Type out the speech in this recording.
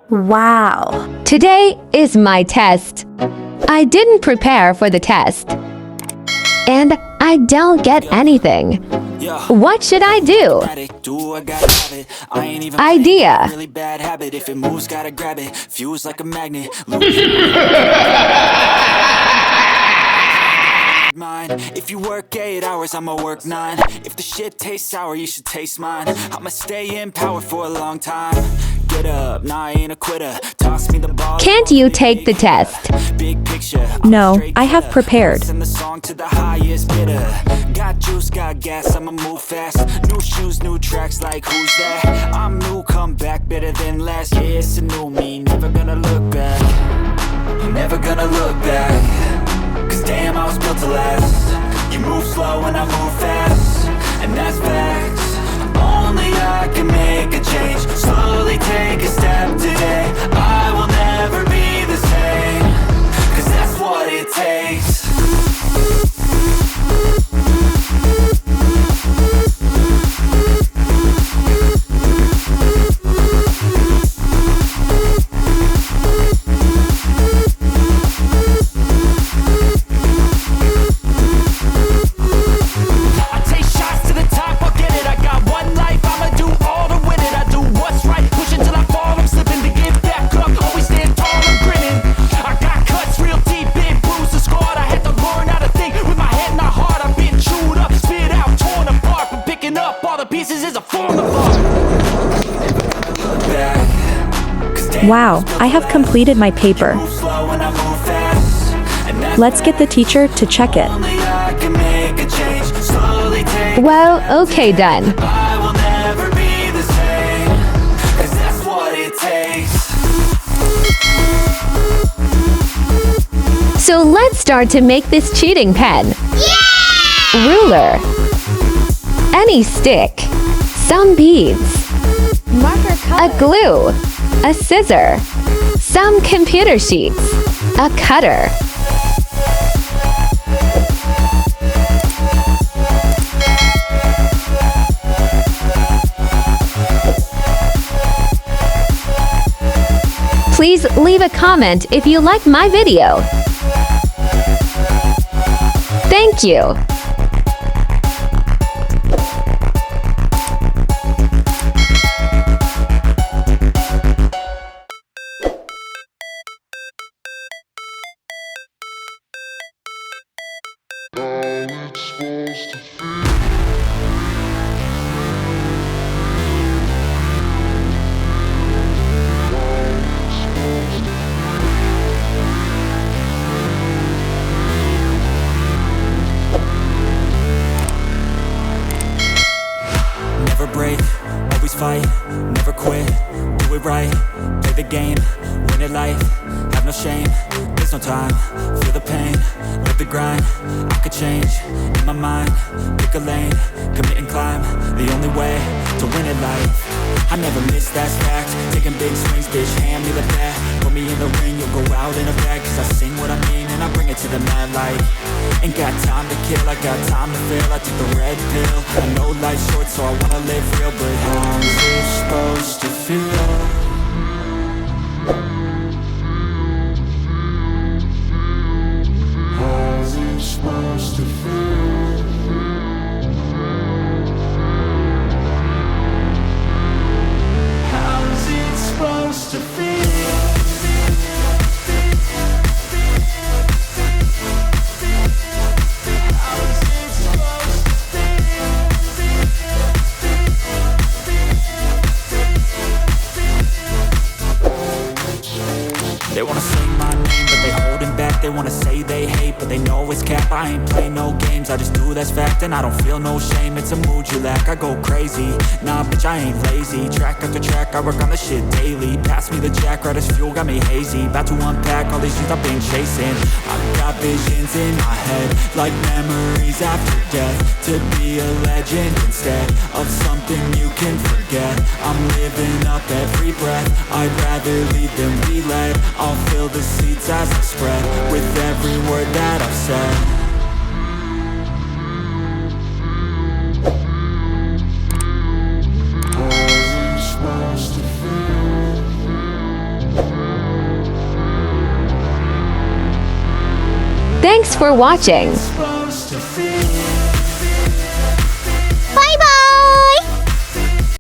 Wow! Today is my test. I didn't prepare for the test. And I don't get anything. What should I do? Idea. If you work 8 hours, I'ma work 9. If the shit tastes sour, you should taste mine. I'ma stay in power for a long time. Get up, nah, I ain't a quitter. Toss me the ball. Can't you take the test? Big picture. No, I have prepared. Send the song to the highest bidder. Got juice, got gas, I'ma move fast. New shoes, new tracks, like who's that? I'm new, come back better than last. Yeah, it's a new me, never gonna look back. I'm never gonna look back. Cause damn, I was built to last. You move slow and I move fast, and that's facts. Only I can make a change. Slowly take a step today. I will never be the same. Cause that's what it takes. Wow, I have completed my paper. Let's get the teacher to check it. Well, okay, done. So let's start to make this cheating pen. Yeah! Ruler. Any stick. Some beads. Marker color. A glue. A scissor. Some computer sheets. A cutter. Please leave a comment if you like my video. Thank you. Never break, always fight, never quit, do it right, play the game, win it life, have no shame, there's no time, feel the pain, live the grind, I could change, in my mind, pick a lane, commit and climb, the only way to win it life. I never miss, that's fact. Taking big swings, bitch, hand me the bat. Put me in the ring, you'll go out in a bag. Cause I sing what I mean and I bring it to the mad light. Ain't got time to kill, I got time to feel. I took the red pill. I know life's short, so I wanna live real. But how's it supposed to feel? How's it supposed to feel? How's it supposed to feel? They wanna say my name, but they holding back. They wanna say they hate, but they know it's cap. I ain't play no games, I just do that's fact. And I don't feel no shame, it's a mood you lack. I go crazy, nah bitch I ain't lazy. Track after track, I work on the shit daily. Pass me the jack, right as fuel, got me hazy. About to unpack all these things I've been chasing. I've got visions in my head, like memories after death. To be a legend instead of something you can forget. I'm living up every breath, I'd rather lead than be led. I'll fill the seats as I spread with every word that I've said. Thanks for watching. Supposed to feel